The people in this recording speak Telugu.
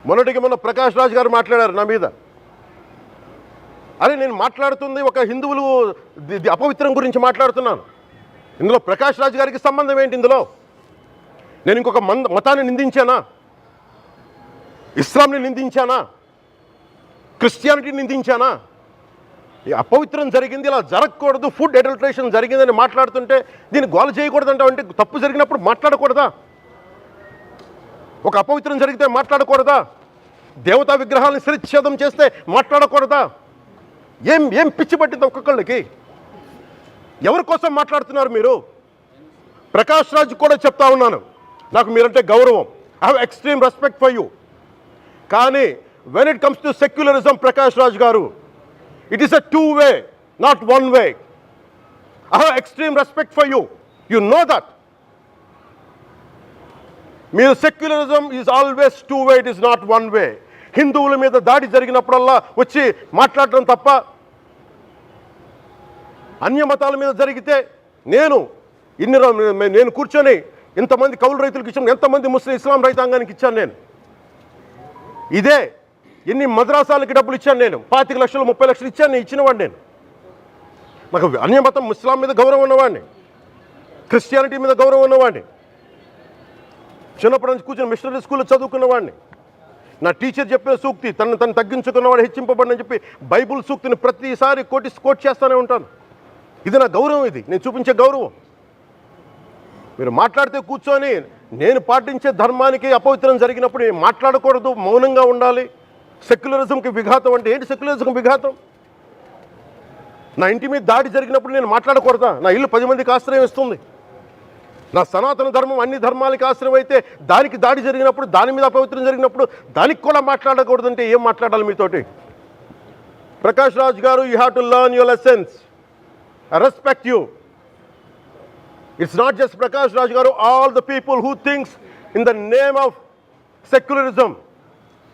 మొన్న ప్రకాష్ రాజ్ గారు మాట్లాడారు నా మీద. అరే నేను మాట్లాడుతుంది ఒక హిందువులు అపవిత్రం గురించి మాట్లాడుతున్నాను. ఇందులో ప్రకాష్ రాజ్ గారికి సంబంధం ఏంటి? ఇందులో నేను ఇంకొక మతాన్ని నిందించానా? ఇస్లాంని నిందించానా? క్రిస్టియానిటీని నిందించానా? ఈ అపవిత్రం జరిగింది, ఇలా జరగకూడదు, ఫుడ్ అడల్ట్రేషన్ జరిగిందని మాట్లాడుతుంటే దీన్ని గోల చేయకూడదంటే తప్పు జరిగినప్పుడు మాట్లాడకూడదా? ఒక అపవిత్రం జరిగితే మాట్లాడకూడదా? దేవతా విగ్రహాలను శిరచ్ఛేదం చేస్తే మాట్లాడకూడదా? ఏం పిచ్చి పట్టింది ఒక్కొక్కళ్ళకి? ఎవరి కోసం మాట్లాడుతున్నారు మీరు? ప్రకాష్ రాజ్ కూడా చెప్తా ఉన్నాను, నాకు మీరంటే గౌరవం. I have extreme respect for you. కానీ when it comes to secularism, Prakash Raj garu, it is a two-way, not one-way. I have extreme respect for you. You know that. Mere secularism is always two-way, it is not one-way. హిందువుల మీద దాడి జరిగినప్పుడల్లా వచ్చి మాట్లాడడం తప్ప, అన్య మతాల మీద జరిగితే నేను కూర్చొని ఇంతమంది కౌలు రైతులకు ఇచ్చాను, ఎంతమంది ముస్లిం ఇస్లాం రైతాంగానికి ఇచ్చాను నేను. ఇదే ఎన్ని మద్రాసాలకి డబ్బులు ఇచ్చాను నేను, 25 లక్షలు 30 లక్షలు ఇచ్చాను, నేను ఇచ్చినవాడిని. నేను నాకు అన్యమతం ఇస్లాం మీద గౌరవం ఉన్నవాడిని, క్రిస్టియానిటీ మీద గౌరవం ఉన్నవాడిని, చిన్నప్పటి నుంచి కూర్చొని మిషనరీ స్కూల్లో చదువుకున్నవాడిని. నా టీచర్ చెప్పిన సూక్తి తను తగ్గించుకున్నవాడు హెచ్చింపబడినని చెప్పి బైబుల్ సూక్తిని ప్రతిసారి కోట్ చేస్తూనే ఉంటాను. ఇది నా గౌరవం, ఇది నేను చూపించే గౌరవం. మీరు మాట్లాడితే కూర్చొని నేను పాటించే ధర్మానికి అపవిత్రం జరిగినప్పుడు నేను మాట్లాడకూడదు, మౌనంగా ఉండాలి. సెక్యులరిజంకి విఘాతం అంటే ఏంటి? సెక్యులరిజంకి విఘాతం నా ఇంటి మీద దాడి జరిగినప్పుడు నేను మాట్లాడకూడదా? నా ఇల్లు 10 మందికి ఆశ్రయం ఇస్తుంది. నా సనాతన ధర్మం అన్ని ధర్మాలకి ఆశ్రయం అయితే దానికి దాడి జరిగినప్పుడు, దాని మీద అపవిత్రం జరిగినప్పుడు దానికి కూడా మాట్లాడకూడదంటే ఏం మాట్లాడాలి మీతోటి? Prakash Raj garu, you have to learn your lessons. I respect you. It's not just Prakash Raj garu, all the people who thinks in the name of secularism.